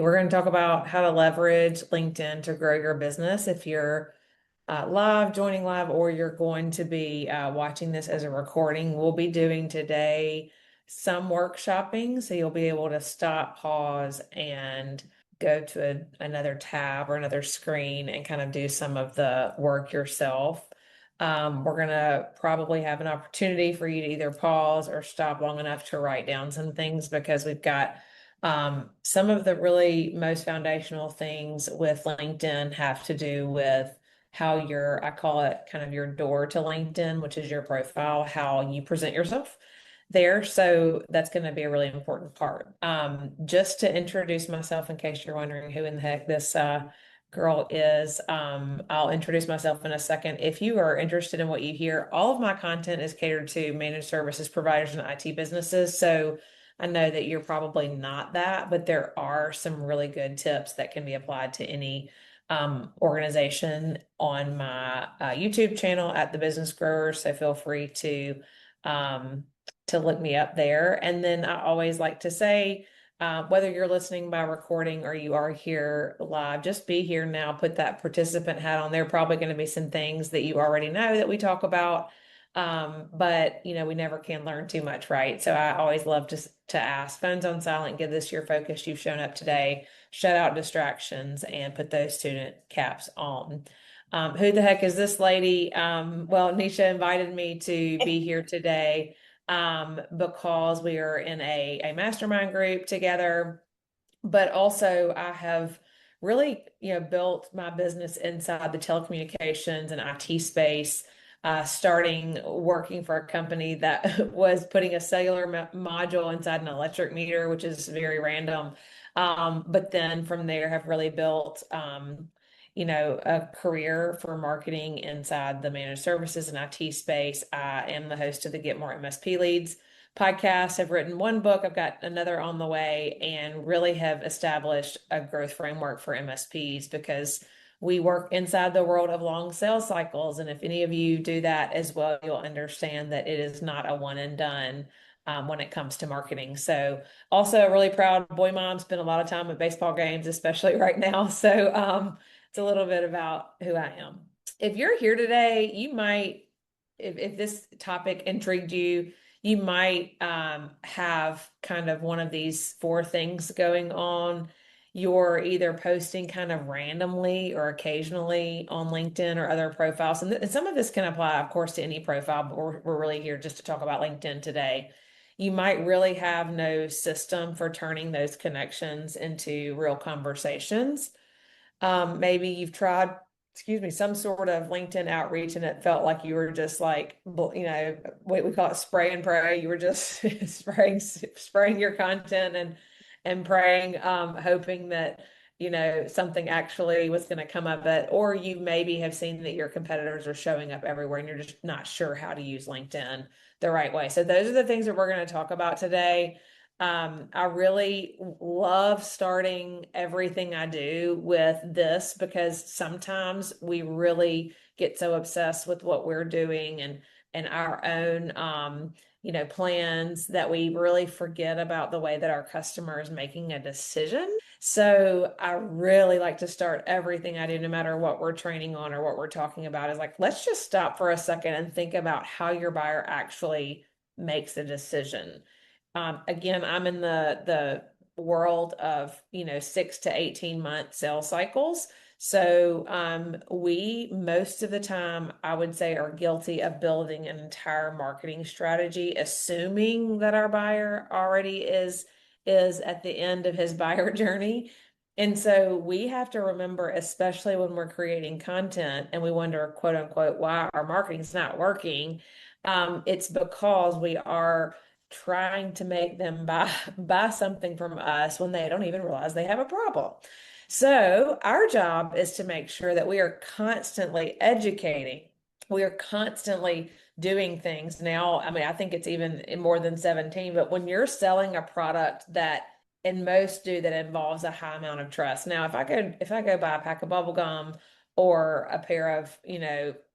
We're going to talk about how to leverage LinkedIn to grow your business. If you're joining live, or you're going to be watching this as a recording, we'll be doing today some workshopping. So you'll be able to stop, pause, and go to another tab or another screen and kind of do some of the work yourself. We're going to probably have an opportunity for you to either pause or stop long enough to write down some things, because we've got some of the really most foundational things with LinkedIn have to do with how I call it kind of your door to LinkedIn, which is your profile, how you present yourself there. So that's going to be a really important part. Just to introduce myself, in case you're wondering who in the heck this girl is, I'll introduce myself in a second. If you are interested in what you hear, all of my content is catered to managed services providers and IT businesses. So I know that you're probably not that, but there are some really good tips that can be applied to any organization on my YouTube channel at The Business Grower. So feel free um, to look me up there. And then I always like to say, whether you're listening by recording or you are here live, just be here now. Put that participant hat on. There are probably going to be some things that you already know that we talk about. But we never can learn too much, right? So I always love to ask, phones on silent, give this your focus. You've shown up today, shut out distractions, and put those student caps on. Who the heck is this lady? Well, Nisha invited me to be here today because we are in a mastermind group together, but also I have really, built my business inside the telecommunications and IT space, starting working for a company that was putting a cellular module inside an electric meter, which is very random. But then from there have really built, a career for marketing inside the managed services and IT space. I am the host of the Get More MSP Leads podcast. I've written one book, I've got another on the way, and really have established a growth framework for MSPs, because we work inside the world of long sales cycles. And if any of you do that as well, you'll understand that it is not a one and done when it comes to marketing. So also a really proud boy mom, spend a lot of time at baseball games, especially right now. So it's a little bit about who I am. If you're here today, you might, if this topic intrigued you, you might have kind of one of these four things going on. You're either posting kind of randomly or occasionally on LinkedIn or other profiles. And some of this can apply, of course, to any profile, but we're really here just to talk about LinkedIn today. You might really have no system for turning those connections into real conversations. Maybe you've tried, excuse me, some sort of LinkedIn outreach, and it felt like you were just like, we call it spray and pray. You were just spraying your content and praying, hoping that, something actually was going to come of it. Or you maybe have seen that your competitors are showing up everywhere and you're just not sure how to use LinkedIn the right way. So those are the things that we're going to talk about today. I really love starting everything I do with this, because sometimes we really get so obsessed with what we're doing and our own plans, that we really forget about the way that our customer is making a decision. So I really like to start everything I do, no matter what we're training on or what we're talking about, is like, let's just stop for a second and think about how your buyer actually makes a decision. Again, I'm in the world of 6 to 18 month sales cycles. So we, most of the time, I would say, are guilty of building an entire marketing strategy, assuming that our buyer already is at the end of his buyer journey. And so we have to remember, especially when we're creating content and we wonder, quote unquote, why our marketing's not working. It's because we are trying to make them buy something from us when they don't even realize they have a problem. So our job is to make sure that we are constantly educating. We are constantly doing things. Now, I mean, I think it's even in more than 17, but when you're selling a product that, and most do, that involves a high amount of trust. Now, if I go buy a pack of bubble gum or a pair of,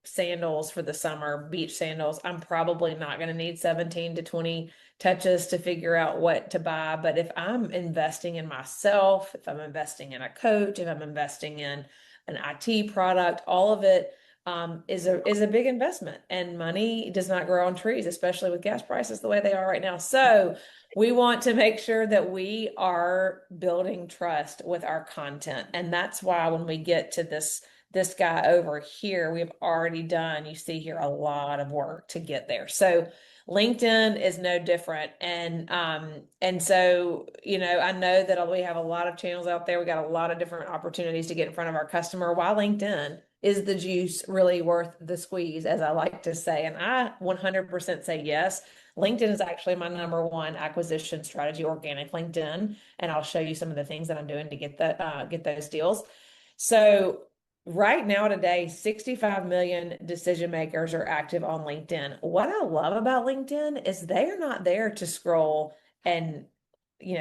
sandals for the summer, beach sandals, I'm probably not going to need 17 to 20 touches to figure out what to buy. But if I'm investing in myself, if I'm investing in a coach, if I'm investing in an IT product, all of it is a big investment. And money does not grow on trees, especially with gas prices the way they are right now. So we want to make sure that we are building trust with our content. And that's why when we get to this guy over here, we've already done, you see here, a lot of work to get there. So LinkedIn is no different. And so, I know that we have a lot of channels out there. We got a lot of different opportunities to get in front of our customer. While LinkedIn is the juice really worth the squeeze, as I like to say? And I 100% say yes. LinkedIn is actually my number one acquisition strategy, organic LinkedIn, and I'll show you some of the things that I'm doing to get those deals. So right now, today, 65 million decision makers are active on LinkedIn. What I love about LinkedIn is they are not there to scroll and,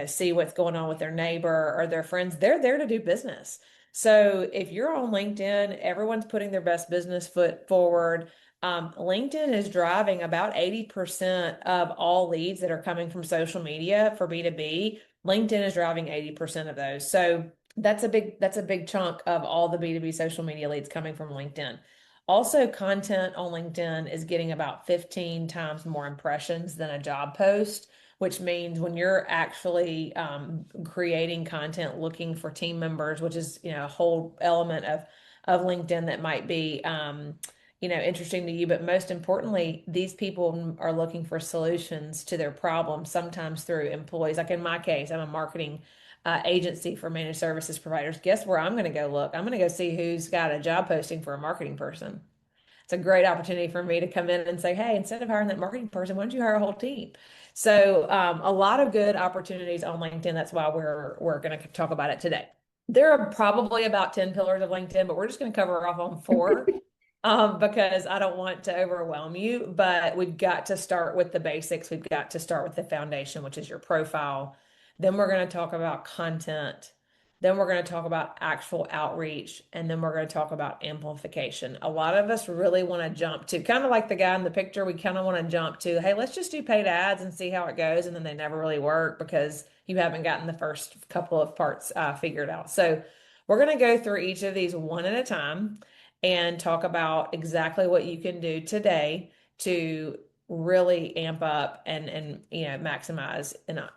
see what's going on with their neighbor or their friends. They're there to do business. So if you're on LinkedIn, everyone's putting their best business foot forward. LinkedIn is driving about 80% of all leads that are coming from social media for B2B. LinkedIn is driving 80% of those. So that's a big chunk of all the B2B social media leads coming from LinkedIn. Also, content on LinkedIn is getting about 15 times more impressions than a job post, which means when you're actually creating content looking for team members, which is, a whole element of LinkedIn that might be interesting to you. But most importantly, these people are looking for solutions to their problems, sometimes through employees. Like in my case, I'm a marketing agency for managed services providers. Guess where I'm going to go look? I'm going to go see who's got a job posting for a marketing person. It's a great opportunity for me to come in and say, hey, instead of hiring that marketing person, why don't you hire a whole team? So a lot of good opportunities on LinkedIn. That's why we're going to talk about it today. There are probably about 10 pillars of LinkedIn, but we're just going to cover off on 4 because I don't want to overwhelm you. But we've got to start with the basics. We've got to start with the foundation, which is your profile. Then we're going to talk about content. Then we're going to talk about actual outreach, and then we're going to talk about amplification. A lot of us really want to jump to, kind of like the guy in the picture, we kind of want to jump to, hey, let's just do paid ads and see how it goes. And then they never really work because you haven't gotten the first couple of parts figured out. So we're going to go through each of these one at a time and talk about exactly what you can do today to really amp up and maximize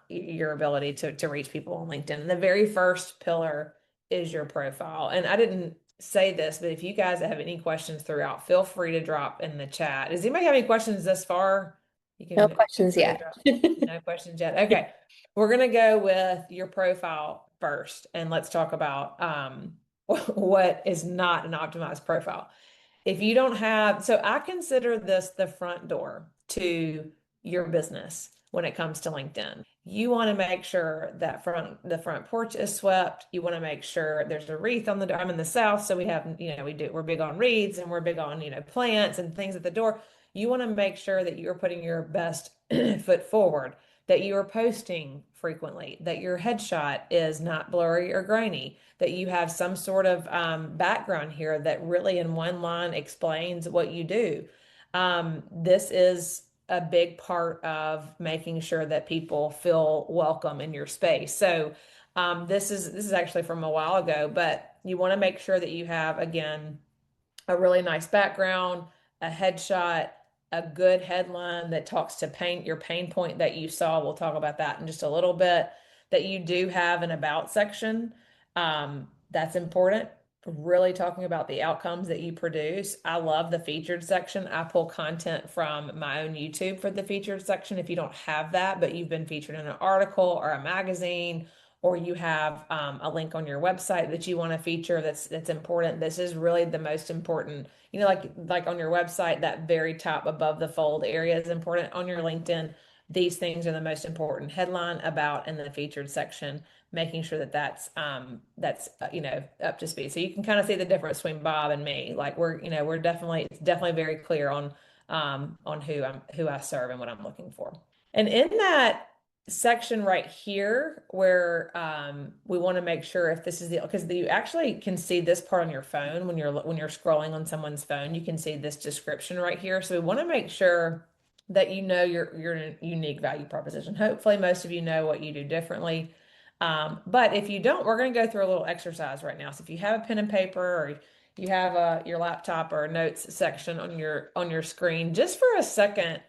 your ability to reach people on LinkedIn. And the very first pillar is your profile. And I didn't say this, but if you guys have any questions throughout, feel free to drop in the chat. Does anybody have any questions thus far? You No can questions yet. no questions yet. Okay. We're gonna go with your profile first, and let's talk about what is not an optimized profile. If you don't have, so I consider this the front door to your business when it comes to LinkedIn. You want to make sure that the front porch is swept. You want to make sure there's a wreath on the door. I'm in the South, so we have, we're big on wreaths and we're big on, plants and things at the door. You want to make sure that you're putting your best foot forward, that you are posting frequently, that your headshot is not blurry or grainy, that you have some sort of background here that really in one line explains what you do. This is a big part of making sure that people feel welcome in your space. So this is actually from a while ago, but you want to make sure that you have, again, a really nice background, a headshot, a good headline that talks to your pain point that you saw. We'll talk about that in just a little bit. That you do have an about section. That's important. Really talking about the outcomes that you produce. I love the featured section. I pull content from my own YouTube for the featured section. If you don't have that, but you've been featured in an article or a magazine, or you have a link on your website that you want to feature that's important. This is really the most important. Like on your website, that very top above the fold area is important. On your LinkedIn, these things are the most important: headline, about, and the featured section. Making sure that that's up to speed. So you can kind of see the difference between Bob and me. Like we're definitely very clear on who I serve and what I'm looking for. And in that section right here where we want to make sure if this is the because you actually can see this part on your phone when you're scrolling on someone's phone, you can see this description right here. So we want to make sure that you know your unique value proposition. Hopefully most of you know what you do differently. But if you don't, we're going to go through a little exercise right now. So if you have a pen and paper or you have your laptop or a notes section on your screen, just for a second,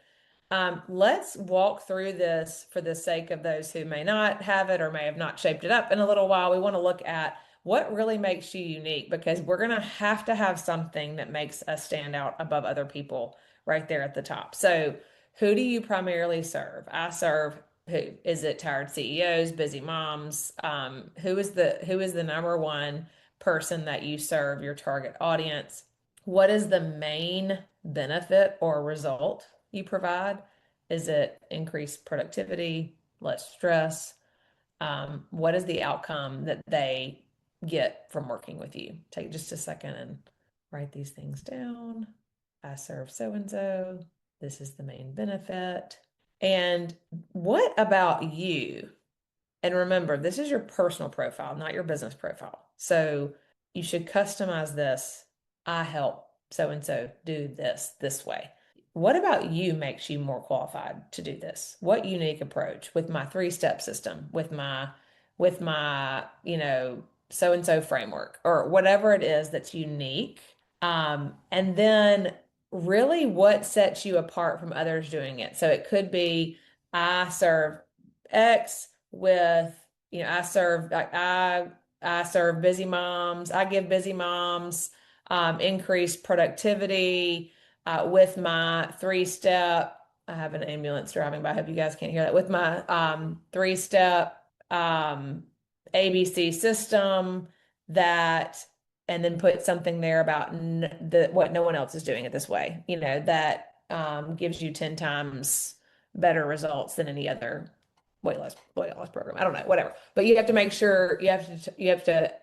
let's walk through this for the sake of those who may not have it or may have not shaped it up in a little while. We want to look at what really makes you unique because we're going to have something that makes us stand out above other people right there at the top. So, who do you primarily serve? I serve who? Is it tired CEOs, busy moms? Who is the number one person that you serve, your target audience? What is the main benefit or result you provide? Is it increased productivity, less stress? What is the outcome that they get from working with you? Take just a second and write these things down. I serve so and so. This is the main benefit. And what about you? And remember, this is your personal profile, not your business profile. So you should customize this. I help so and so do this way. What about you makes you more qualified to do this? What unique approach with my three-step system, with my, so and so framework or whatever it is that's unique. And then really what sets you apart from others doing it. So it could be I serve X with, I serve busy moms. I give busy moms increased productivity with my three-step. I have an ambulance driving by. I hope you guys can't hear that. With my three-step ABC system that, and then put something there about what no one else is doing it this way. That gives you 10 times better results than any other weight loss program. I don't know, whatever. But you have to make sure you have to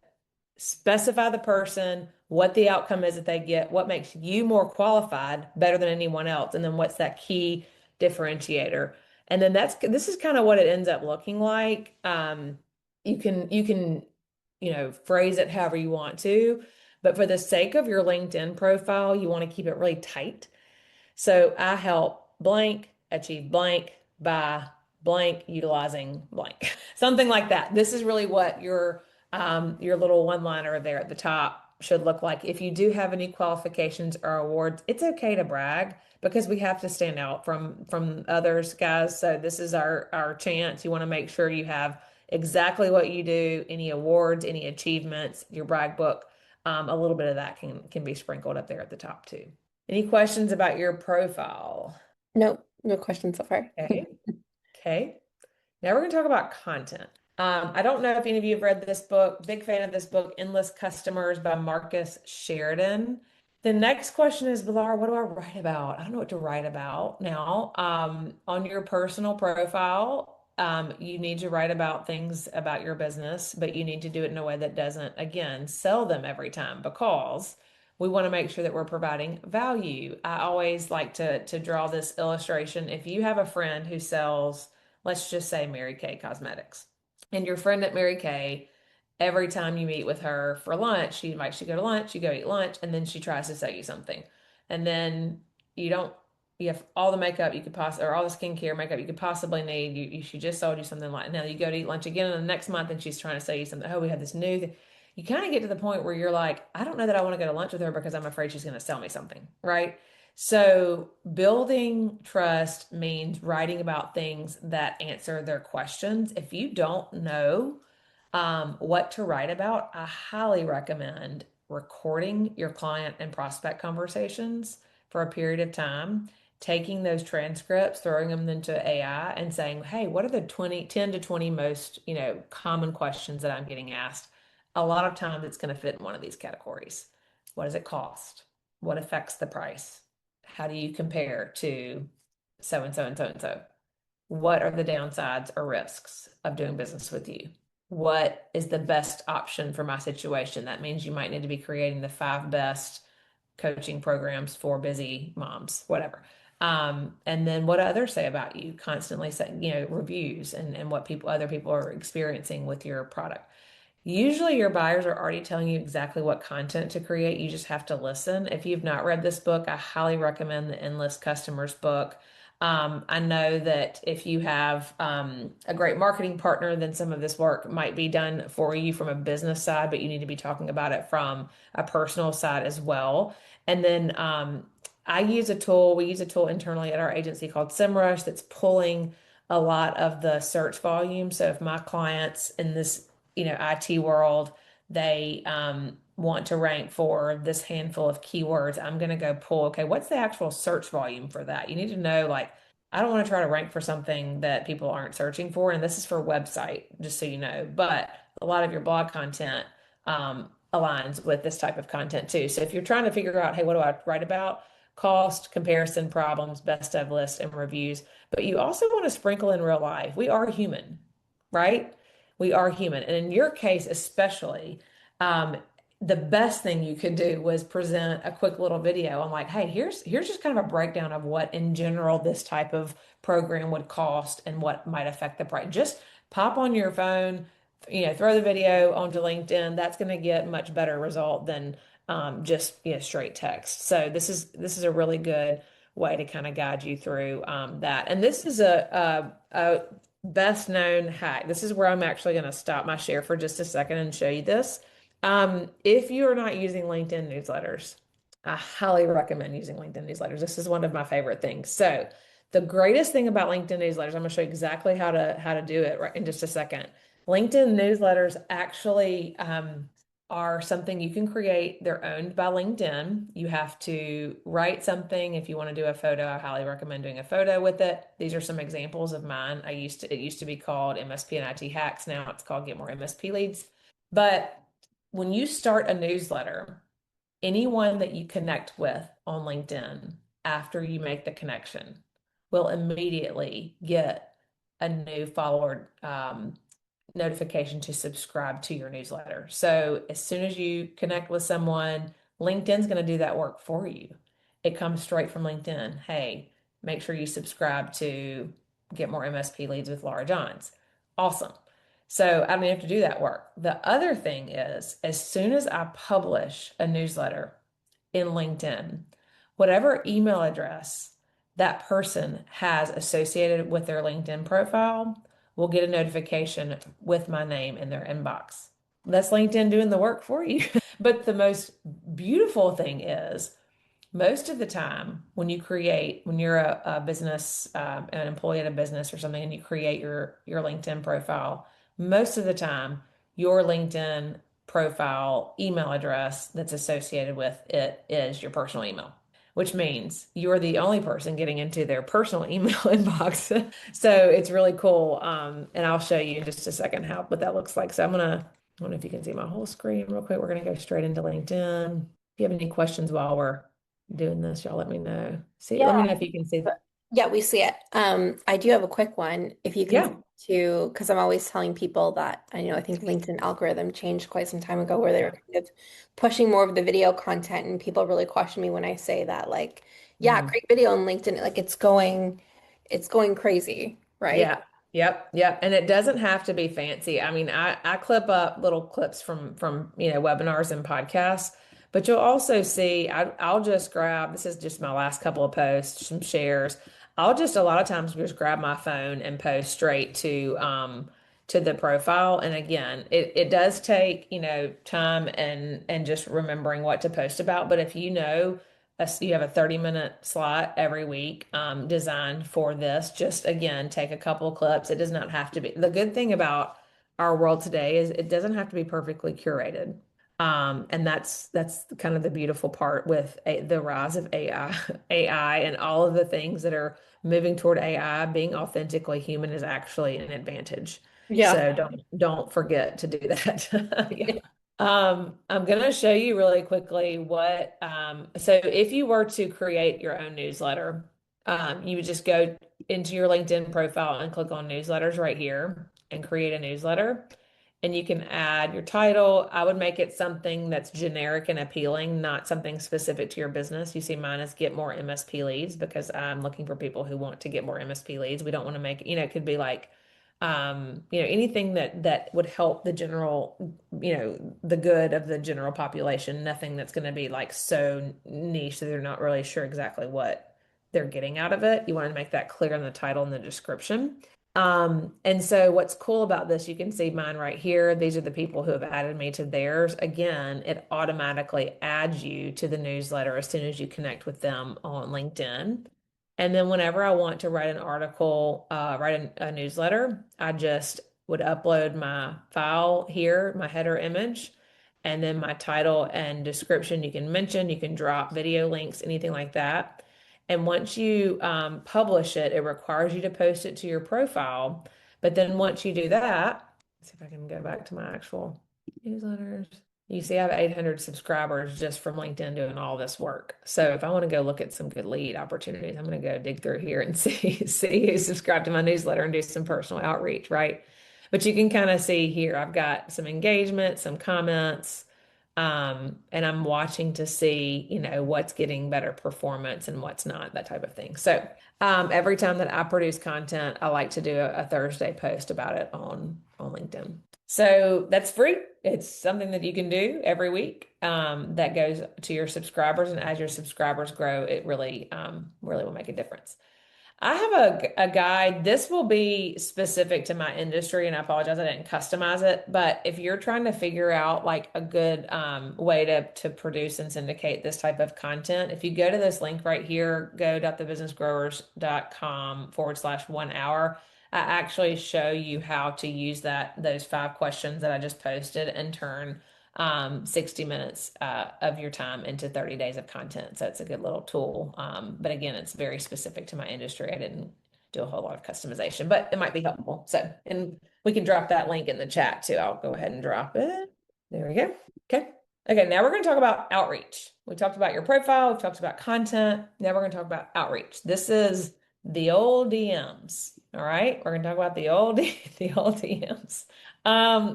specify the person, what the outcome is that they get, what makes you more qualified, better than anyone else, and then what's that key differentiator. And then this is kind of what it ends up looking like. You can phrase it however you want to, but for the sake of your LinkedIn profile, you want to keep it really tight. So I help blank achieve blank by blank utilizing blank, something like that. This is really what your little one-liner there at the top should look like. If you do have any qualifications or awards, it's okay to brag because we have to stand out from others, guys. So this is our chance. You want to make sure you have exactly what you do, any awards, any achievements, your brag book. A little bit of that can be sprinkled up there at the top too. Any questions about your profile? No, no questions so far. Okay. Okay. Now we're going to talk about content. I don't know if any of you have read this book. Big fan of this book, Endless Customers by Marcus Sheridan. The next question is, Bilar, what do I write about? I don't know what to write about now. On your personal profile, you need to write about things about your business, but you need to do it in a way that doesn't, again, sell them every time because we want to make sure that we're providing value. I always like to draw this illustration. If you have a friend who sells, let's just say Mary Kay Cosmetics, and your friend at Mary Kay, every time you meet with her for lunch, she invites you to go to lunch, you go eat lunch, and then she tries to sell you something. And then you don't, you have all the makeup you could possibly, or all the skincare makeup you could possibly need. She just sold you something like, now you go to eat lunch again in the next month and she's trying to sell you something. Oh, we have this new thing. You kind of get to the point where you're like, I don't know that I want to go to lunch with her because I'm afraid she's going to sell me something, right? So building trust means writing about things that answer their questions. If you don't know what to write about, I highly recommend recording your client and prospect conversations for a period of time, taking those transcripts, throwing them into AI and saying, hey, what are the 10 to 20 most, common questions that I'm getting asked? A lot of times it's going to fit in one of these categories. What does it cost? What affects the price? How do you compare to so and so and so and so? What are the downsides or risks of doing business with you? What is the best option for my situation? That means you might need to be creating the 5 best coaching programs for busy moms, whatever. And then what others say about you, constantly say, reviews and what other people are experiencing with your product. Usually your buyers are already telling you exactly what content to create. You just have to listen. If you've not read this book, I highly recommend the Endless Customers book. I know that if you have a great marketing partner, then some of this work might be done for you from a business side, but you need to be talking about it from a personal side as well. And then we use a tool internally at our agency called SEMrush that's pulling a lot of the search volume. So if my clients in this IT world, they want to rank for this handful of keywords. I'm going to go pull, okay, what's the actual search volume for that? You need to know, like, I don't want to try to rank for something that people aren't searching for. And this is for website, just so you know. But a lot of your blog content aligns with this type of content too. So if you're trying to figure out, hey, what do I write about? Cost, comparison, problems, best of lists, and reviews. But you also want to sprinkle in real life. We are human, right? We are human. And in your case, especially, um, the best thing you could do was present a quick little video on like, hey, here's just kind of a breakdown of what in general this type of program would cost and what might affect the price. Just pop on your phone, throw the video onto LinkedIn. That's going to get much better result than just straight text. So this is a really good way to kind of guide you through that. And this is a best known hack. This is where I'm actually going to stop my share for just a second and show you this. If you are not using LinkedIn newsletters, I highly recommend using LinkedIn newsletters. This is one of my favorite things. So the greatest thing about LinkedIn newsletters, I'm going to show you exactly how to do it right in just a second. LinkedIn newsletters actually are something you can create. They're owned by LinkedIn. You have to write something. If you want to do a photo, I highly recommend doing a photo with it. These are some examples of mine. It used to be called MSP and IT Hacks. Now it's called Get More MSP Leads. But when you start a newsletter, anyone that you connect with on LinkedIn after you make the connection will immediately get a new follower notification to subscribe to your newsletter. So as soon as you connect with someone, LinkedIn's going to do that work for you. It comes straight from LinkedIn. Hey, make sure you subscribe to Get More MSP Leads with Laura Johns. Awesome. So I don't even have to do that work. The other thing is, as soon as I publish a newsletter in LinkedIn, whatever email address that person has associated with their LinkedIn profile will get a notification with my name in their inbox. That's LinkedIn doing the work for you. But the most beautiful thing is, most of the time when you're a business, an employee at a business or something, and you create your LinkedIn profile, most of the time your LinkedIn profile email address that's associated with it is your personal email, which means you're the only person getting into their personal email inbox. So it's really cool. And I'll show you in just a second what that looks like. So I don't know if you can see my whole screen real quick. We're gonna go straight into LinkedIn. If you have any questions while we're doing this, y'all let me know. Yeah. Let me know if you can see. Yeah, we see it. I do have a quick one. If you can Yeah. to, because I'm always telling people that I think LinkedIn algorithm changed quite some time ago where they were Yeah. kind of pushing more of the video content, and people really question me when I say that, like, yeah, Mhm. create video on LinkedIn, like it's going crazy, right? Yeah. Yep. Yep. And it doesn't have to be fancy. I mean, I clip up little clips from webinars and podcasts, but you'll also see I'll just grab, this is just my last couple of posts, some shares. I'll just a lot of times just grab my phone and post straight to the profile. And again, it does take, time and just remembering what to post about. But if you have a 30-minute slot every week designed for this. Just again, take a couple of clips. It does not have to be. The good thing about our world today is it doesn't have to be perfectly curated. And that's kind of the beautiful part with the rise of AI, AI and all of the things that are moving toward AI. Being authentically human is actually an advantage. Yeah. So don't forget to do that. Yeah. I'm going to show you really quickly so if you were to create your own newsletter, you would just go into your LinkedIn profile and click on newsletters right here and create a newsletter. and you can add your title. I would make it something that's generic and appealing, not something specific to your business. You see, mine is get more MSP leads because I'm looking for people who want to get more MSP leads. We don't want to make, it could be like, anything that would help the general, the good of the general population. Nothing that's going to be like so niche that they're not really sure exactly what they're getting out of it. You want to make that clear in the title and the description. And so what's cool about this, you can see mine right here. These are the people who have added me to theirs. Again, it automatically adds you to the newsletter as soon as you connect with them on LinkedIn. And then whenever I want to write an article, write a newsletter, I just would upload my file here, my header image, and then my title and description. You can mention, you can drop video links, anything like that. And once you publish it, it requires you to post it to your profile. But then once you do that, let's see if I can go back to my actual newsletters. You see, I have 800 subscribers just from LinkedIn doing all this work. So if I want to go look at some good lead opportunities, I'm going to go dig through here and see who subscribed to my newsletter and do some personal outreach, right? But you can kind of see here, I've got some engagement, some comments, and I'm watching to see, what's getting better performance and what's not, that type of thing. So every time that I produce content, I like to do a Thursday post about it on LinkedIn. So that's free. It's something that you can do every week that goes to your subscribers. And as your subscribers grow, it really will make a difference. I have a guide. This will be specific to my industry, and I apologize I didn't customize it. But if you're trying to figure out like a good way to produce and syndicate this type of content, if you go to this link right here, go.thebusinessgrowers.com/1 hour, I actually show you how to use those 5 questions that I just posted and turn 60 minutes of your time into 30 days of content. So it's a good little tool. But again, it's very specific to my industry. I didn't do a whole lot of customization, but it might be helpful. So, and we can drop that link in the chat too. I'll go ahead and drop it. There we go. Okay. Okay, now we're going to talk about outreach. We talked about your profile, we've talked about content. Now we're going to talk about outreach. This is the old DMs. All right. We're going to talk about the old the old DMs.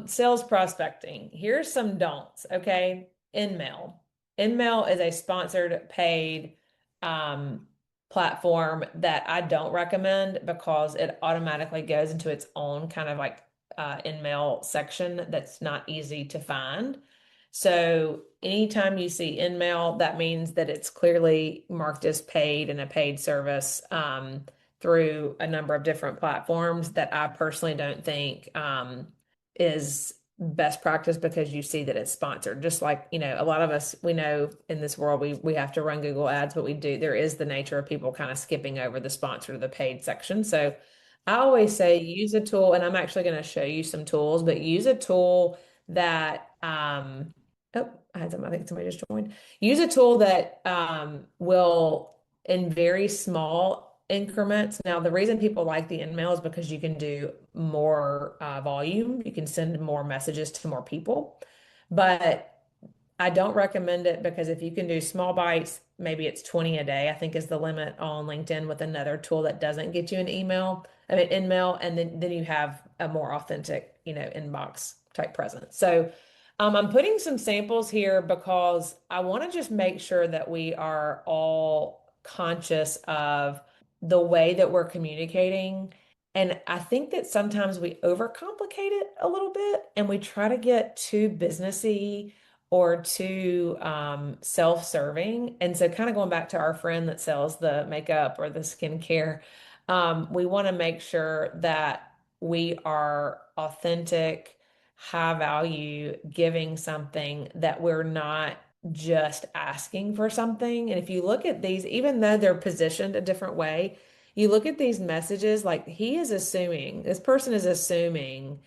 Sales prospecting. Here's some don'ts, okay? InMail. InMail is a sponsored paid platform that I don't recommend because it automatically goes into its own kind of like InMail section that's not easy to find. So anytime you see InMail, that means that it's clearly marked as paid and a paid service. Through a number of different platforms that I personally don't think is best practice because you see that it's sponsored. Just like, a lot of us, we know in this world we have to run Google ads, but there is the nature of people kind of skipping over the sponsor to the paid section. So I always say use a tool, and I'm actually going to show you some tools, but use a tool that oh, I think somebody just joined. Use a tool that will in very small increments. Now, the reason people like the InMail is because you can do more volume. You can send more messages to more people. But I don't recommend it because if you can do small bites, maybe it's 20 a day, I think is the limit on LinkedIn with another tool that doesn't get you an InMail, and then you have a more authentic, inbox type presence. So I'm putting some samples here because I want to just make sure that we are all conscious of the way that we're communicating. And I think that sometimes we overcomplicate it a little bit and we try to get too businessy or too self-serving. And so kind of going back to our friend that sells the makeup or the skincare, we want to make sure that we are authentic, high value, giving something that we're not just asking for something. And if you look at these, even though they're positioned a different way, you look at these messages like this person is assuming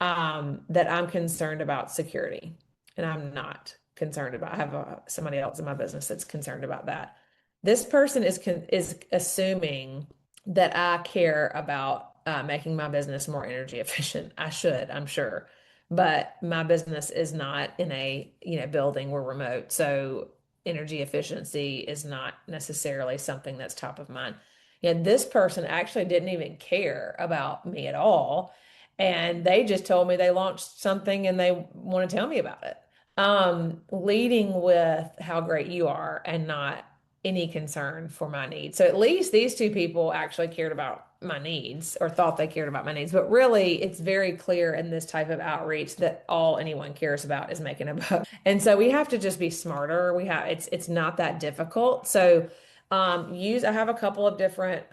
that I'm concerned about security, and I'm not concerned about. I have somebody else in my business that's concerned about that. This person is assuming that I care about making my business more energy efficient. I should, I'm sure, but my business is not in a building. We're remote, so energy efficiency is not necessarily something that's top of mind. This person actually didn't even care about me at all. And they just told me they launched something and they want to tell me about it. Leading with how great you are and not any concern for my needs. So at least these two people actually cared about my needs or thought they cared about my needs. But really, it's very clear in this type of outreach that all anyone cares about is making a buck. And so we have to just be smarter. It's not that difficult. So I have a couple of different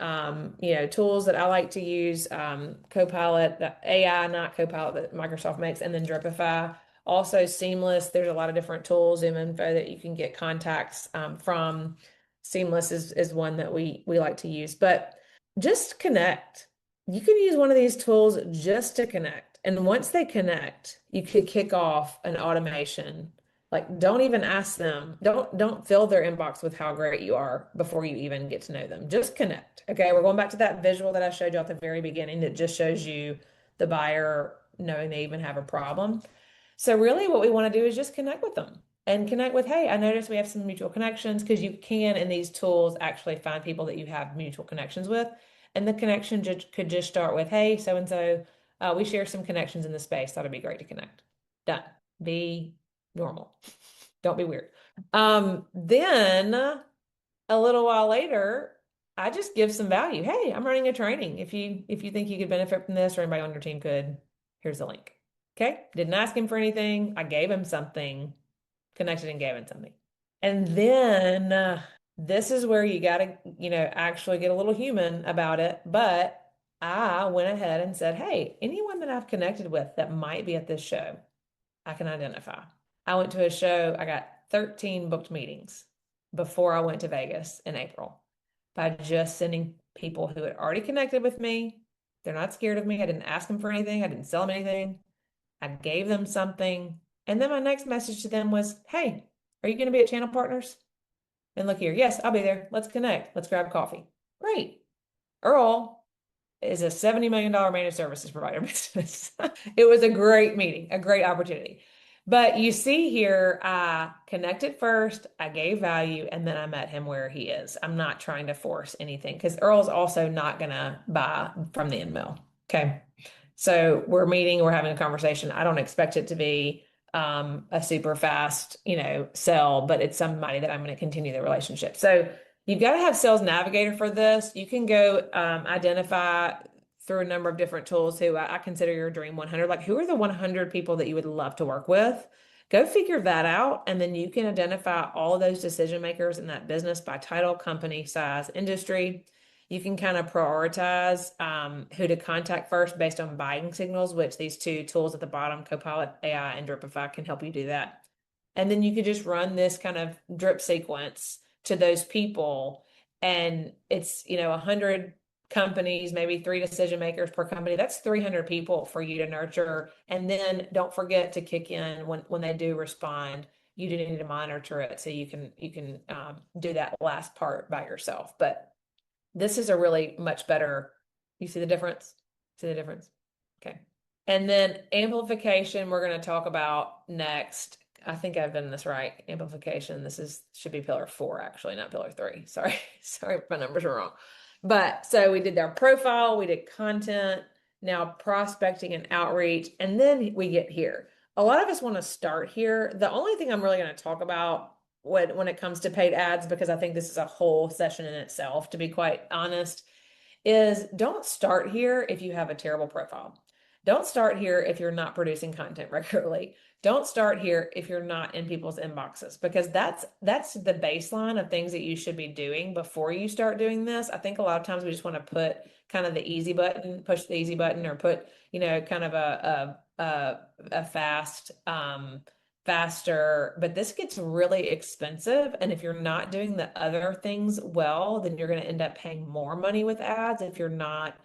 tools that I like to use. Copilot, the AI, not Copilot that Microsoft makes, and then Dripify. Also Seamless. There's a lot of different tools, info that you can get contacts from. Seamless is one that we like to use. But just connect. You can use one of these tools just to connect. And once they connect, you could kick off an automation. Like, don't even ask them. Don't fill their inbox with how great you are before you even get to know them. Just connect. Okay, we're going back to that visual that I showed you at the very beginning that just shows you the buyer knowing they even have a problem. So really what we want to do is just connect with them and connect with, hey, I noticed we have some mutual connections because you can in these tools actually find people that you have mutual connections with. And the connection could just start with, hey, so and so, we share some connections in the space. That'd be great to connect. Done. Be normal. Don't be weird. Then a little while later, I just give some value. Hey, I'm running a training. If you think you could benefit from this or anybody on your team could, here's the link. Okay. Didn't ask him for anything. I gave him something, connected and gave him something. And then this is where you got to, actually get a little human about it. But I went ahead and said, hey, anyone that I've connected with that might be at this show, I can identify. I went to a show, I got 13 booked meetings before I went to Vegas in April by just sending people who had already connected with me. They're not scared of me. I didn't ask them for anything, I didn't sell them anything. I gave them something. And then my next message to them was, hey, are you going to be at Channel Partners? And look here. Yes, I'll be there. Let's connect. Let's grab coffee. Great. Earl is a $70 million managed services provider business. It was a great meeting, a great opportunity. But you see here, I connected first, I gave value, and then I met him where he is. I'm not trying to force anything because Earl's also not going to buy from the InMail. Okay. So we're meeting, we're having a conversation. I don't expect it to be a super fast, sell, but it's somebody that I'm going to continue the relationship. So you've got to have Sales Navigator for this. You can go identify through a number of different tools who I consider your dream 100. Like, who are the 100 people that you would love to work with? Go figure that out. And then you can identify all of those decision makers in that business by title, company, size, industry. You can kind of prioritize who to contact first based on buying signals, which these two tools at the bottom, Copilot AI and Dripify, can help you do that. And then you could just run this kind of drip sequence to those people. And it's, 100 companies, maybe 3 decision makers per company. That's 300 people for you to nurture. And then don't forget to kick in when they do respond. You do need to monitor it so you can do that last part by yourself. But this is a really much better, you see the difference? See the difference? Okay. And then amplification, we're going to talk about next. I think I've done this right. Amplification. Should be pillar 4, actually, not pillar 3. Sorry. Sorry if my numbers are wrong. But so we did our profile, we did content, now prospecting and outreach, and then we get here. A lot of us want to start here. The only thing I'm really going to talk about when it comes to paid ads, because I think this is a whole session in itself, to be quite honest, is don't start here if you have a terrible profile. Don't start here if you're not producing content regularly. Don't start here if you're not in people's inboxes, because that's the baseline of things that you should be doing before you start doing this. I think a lot of times we just want to put kind of the easy button, push the easy button, or put, kind of a faster, but this gets really expensive. And if you're not doing the other things well, then you're going to end up paying more money with ads if you're not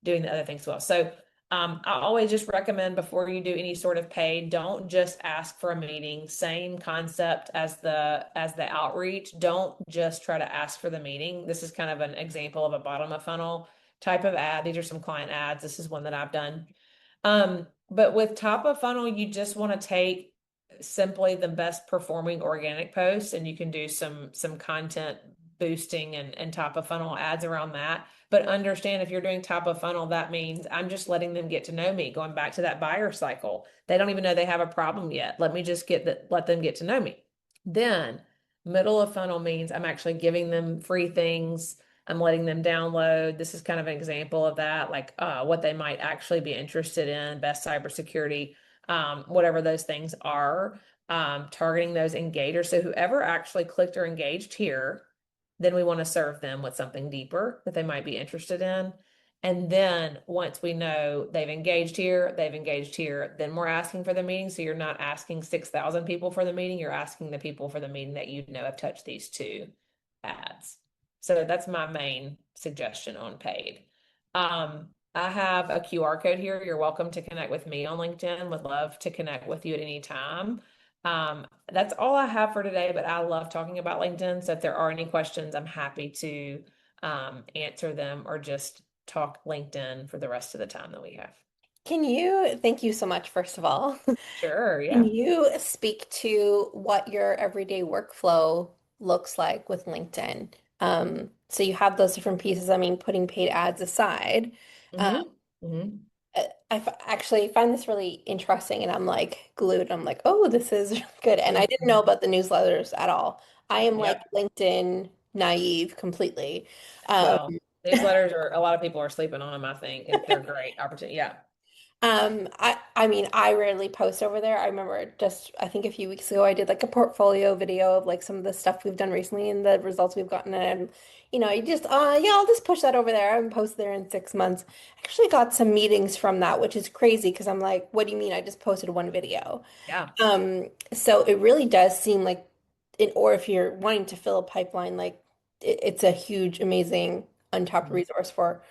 doing the other things well. So I always just recommend before you do any sort of paid, don't just ask for a meeting. Same concept as the outreach. Don't just try to ask for the meeting. This is kind of an example of a bottom of funnel type of ad. These are some client ads. This is one that I've done. But with top of funnel, you just want to take simply the best performing organic posts, and you can do some content boosting and top of funnel ads around that. But understand if you're doing top of funnel, that means I'm just letting them get to know me, going back to that buyer cycle. They don't even know they have a problem yet. Let me just let them get to know me. Then middle of funnel means I'm actually giving them free things. I'm letting them download. This is kind of an example of that, like what they might actually be interested in, best cybersecurity, whatever those things are, targeting those engagers. So whoever actually clicked or engaged here, then we want to serve them with something deeper that they might be interested in. And then once we know they've engaged here, then we're asking for the meeting. So you're not asking 6,000 people for the meeting, you're asking the people for the meeting that you know have touched these two ads. So that's my main suggestion on paid. I have a QR code here. You're welcome to connect with me on LinkedIn. Would love to connect with you at any time. That's all I have for today, but I love talking about LinkedIn. So if there are any questions, I'm happy to answer them or just talk LinkedIn for the rest of the time that we have. Thank you so much, first of all. Sure, Can yeah. you speak to what your everyday workflow looks like with LinkedIn? So you have those different pieces. I mean, putting paid ads aside, um, Mm-hmm. Mm-hmm. actually find this really interesting, and I'm like glued. I'm like, oh, this is really good. And I didn't know Mm-hmm. about the newsletters at all. I am like Yep. LinkedIn naive completely. Um, Well, newsletters are a lot of people are sleeping on them, I think. They're great opportunity. Yeah. I mean, I rarely post over there. I remember just, I think a few weeks ago, I did like a portfolio video of like some of the stuff we've done recently and the results we've gotten. And, you just, yeah, I'll just push that over there and post there in 6 months. Actually got some meetings from that, which is crazy because I'm like, what do you mean? I just posted one video. Yeah. So it really does seem like or if you're wanting to fill a pipeline, like it's a huge, amazing, untapped Mhm. resource for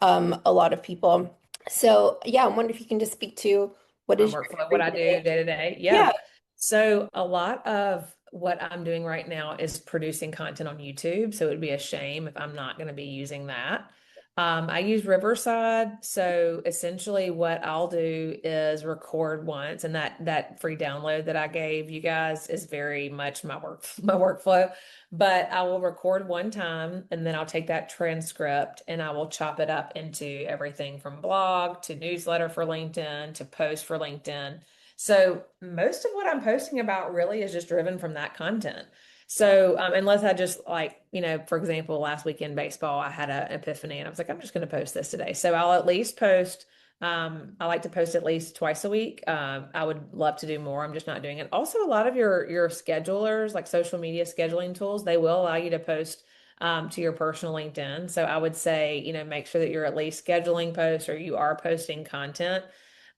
a lot of people. So yeah, I'm wondering if you can just speak to what My is your workflow, what I do everyday. day to day. Yeah. Yeah. So a lot of what I'm doing right now is producing content on YouTube. So it would be a shame if I'm not going to be using that. I use Riverside. So essentially what I'll do is record once, and that free download that I gave you guys is very much my workflow. But I will record one time and then I'll take that transcript and I will chop it up into everything from blog to newsletter for LinkedIn to post for LinkedIn. So most of what I'm posting about really is just driven from that content. Yeah. So unless I just like, for example, last weekend baseball, I had an epiphany and I was like, I'm just going to post this today. So I'll at least post. I like to post at least twice a week. I would love to do more. I'm just not doing it. Also, a lot of your schedulers, like social media scheduling tools, they will allow you to post to your personal LinkedIn. So I would say, make sure that you're at least scheduling posts or you are posting content.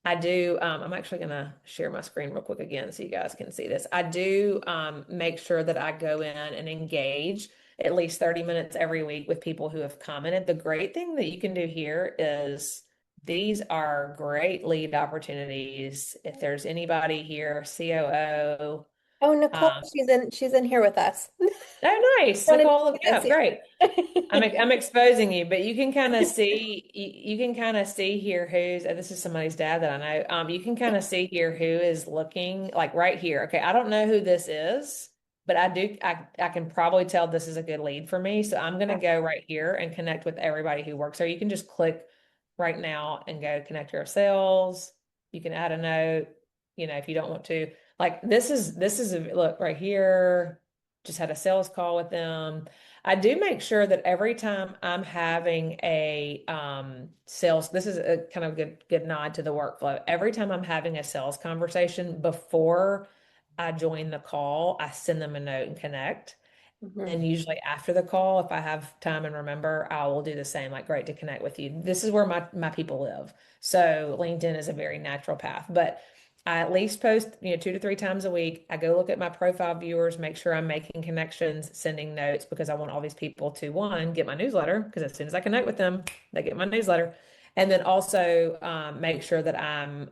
I do, I'm actually going to share my screen real quick again so you guys can see this. I do make sure that I go in and engage at least 30 minutes every week with people who have commented. The great thing that you can do here is these are great lead opportunities. If there's anybody here, COO, Oh, Nicole, um, she's in here with us. oh, nice. Wanted to Nicole, look, see yeah, us. great. Yeah. I'm exposing you, but you can kind of see you can kind of see here who's this is somebody's dad that I know. You can kind of see here who is looking like right here. Okay, I don't know who this is, but I can probably tell this is a good lead for me. So I'm gonna go right here and connect with everybody who works there. You can just click right now and go connect your sales. You can add a note, if you don't want to. Like this is a look right here. Just had a sales call with them. I do make sure that every time I'm having a sales, this is a kind of good nod to the workflow. Every time I'm having a sales conversation before I join the call, I send them a note and connect. Mhm. And usually after the call, if I have time and remember, I will do the same. Like, great to connect with you. This is where my people live. So LinkedIn is a very natural path. But I at least post, 2 to 3 times a week. I go look at my profile viewers, make sure I'm making connections, sending notes because I want all these people to one, get my newsletter, because as soon as I connect with them, they get my newsletter. And then also make sure that I'm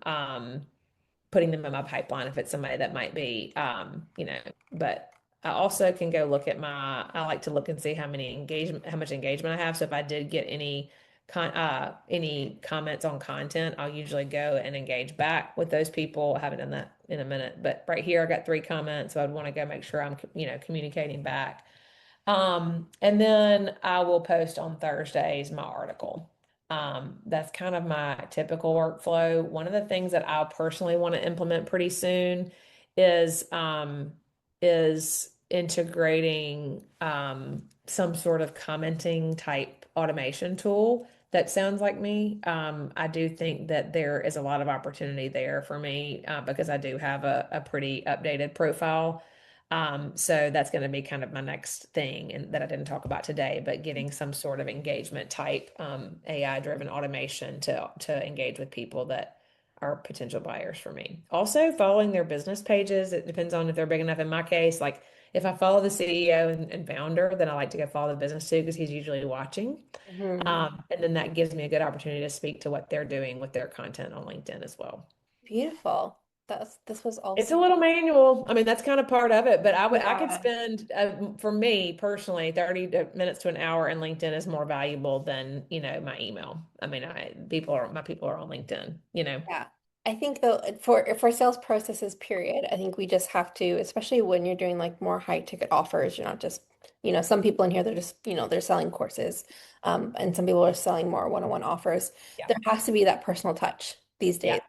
putting them in my pipeline if it's somebody that might be, but I also can go look at I like to look and see how much engagement I have. So if I did get any comments on content, I'll usually go and engage back with those people. I haven't done that in a minute, but right here I got 3 comments. So I'd want to go make sure I'm, communicating back. And then I will post on Thursdays my article. That's kind of my typical workflow. One of the things that I personally want to implement pretty soon is integrating some sort of commenting type automation tool that sounds like me. I do think that there is a lot of opportunity there for me because I do have a pretty updated profile. So that's going to be kind of my next thing, and that I didn't talk about today, but getting some sort of engagement type AI driven automation to engage with people that are potential buyers for me. Also, following their business pages. It depends on if they're big enough. In my case, like if I follow the CEO and founder, then I like to go follow the business too because he's usually watching. Mhm. And then that gives me a good opportunity to speak to what they're doing with their content on LinkedIn as well. Beautiful. This was It's also a little manual. I mean, that's kind of part of it, but I could yeah. spend for me personally 30 minutes to an hour, and LinkedIn is more valuable than, my email. I mean, my people are on LinkedIn. Yeah. I think though for sales processes, period, I think we just have to, especially when you're doing like more high ticket offers, you're not just, some people in here they're just, they're selling courses. And some people are selling more one-on-one offers. Yeah. There has to be that personal touch these Yeah. days.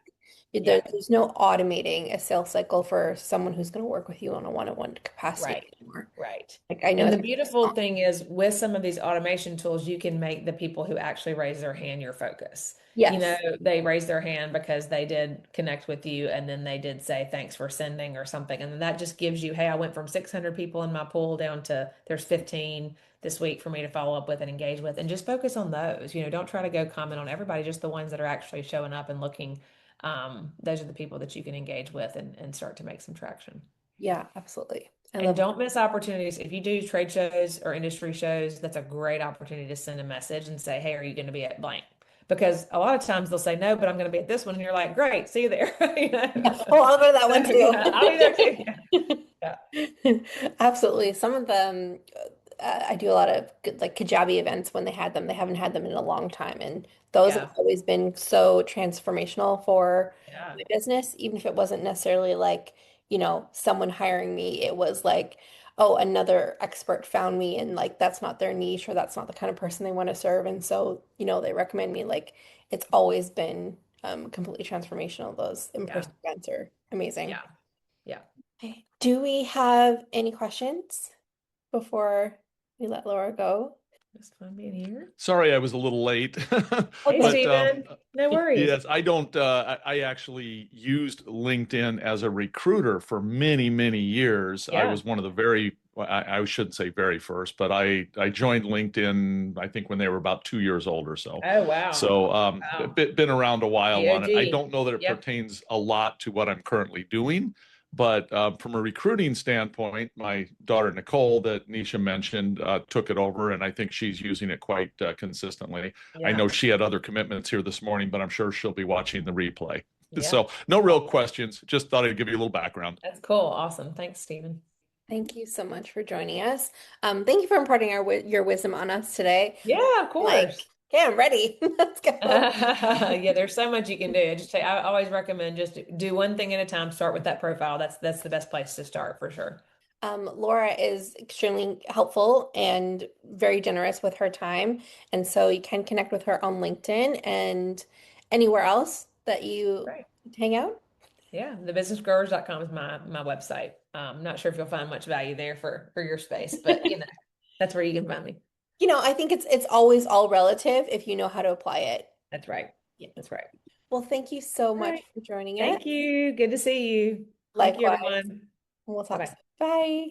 Yeah. There's no automating a sales cycle for someone who's going to work with you on a one-on-one capacity Right. anymore. Right. Like I know And it's the beautiful thing is with some of these automation tools, you can make the people who actually raise their hand your focus. yes. They raise their hand because they did connect with you and then they did say thanks for sending or something. And then that just gives you, hey, I went from 600 people in my pool down to there's 15 this week for me to follow up with and engage with, and just focus on those. Don't try to go comment on everybody, just the ones that are actually showing up and looking. Those are the people that you can engage with and start to make some traction. Yeah, absolutely. I And love don't miss opportunities. If you do trade shows or industry shows, that's a great opportunity to send a message and say, hey, are you going to be at blank? Because a lot of times they'll say no, but I'm going to be at this one. And you're like, great, see you there. yeah. Oh, I'll go to that one So, yeah, I'll be there too. Yeah. too. Yeah. Absolutely. Some of them, I do a lot of like Kajabi events when they had them. They haven't had them in a long time. And those have Yeah. always been so transformational for Yeah. my business, even if it wasn't necessarily like, someone hiring me. It was like, oh, another expert found me and like that's not their niche or that's not the kind of person they want to serve. And so, they recommend me. Like it's always been completely transformational. Those Yeah. in-person events are amazing. Yeah. Yeah. Okay. Do we have any questions before we let Laura go? Just fun being here. Sorry, I was a little late, Oh, Hey, don't. but Stephen. No worries. yes, I don't. I actually used LinkedIn as a recruiter for many, many years. I Yeah. was one of the very, well, I shouldn't say very first, but I joined LinkedIn, I think when they were about 2 years old or so. Oh, wow. So Wow. been around a while The on it. I OG. don't know that it Yep. pertains a lot to what I'm currently doing. But from a recruiting standpoint, my daughter Nicole, that Nisha mentioned, took it over, and I think she's using it quite consistently. I Yeah. know she had other commitments here this morning, but I'm sure she'll be watching the replay. Yeah. So, no real questions. Just thought I'd give you a little background. That's cool. Awesome. Thanks, Stephen. Thank you so much for joining us. Thank you for imparting your wisdom on us today. Yeah, of Like, course. okay, I'm ready. Let's go. Yeah, there's so much you can do. I always recommend just do one thing at a time. Start with that profile. That's the best place to start for sure. Laura is extremely helpful and very generous with her time. And so you can connect with her on LinkedIn and anywhere else that you Great. hang out. Yeah, thebusinessgrowers.com is my website. Not sure if you'll find much value there for your space, but that's where you can find me. I think it's always all relative if you know how to apply it. That's right. Yeah. That's right. Well, thank you so All much right. for joining us. Thank you. Good to see you. Thank you, Likewise. everyone. We'll talk Bye-bye. soon. Bye.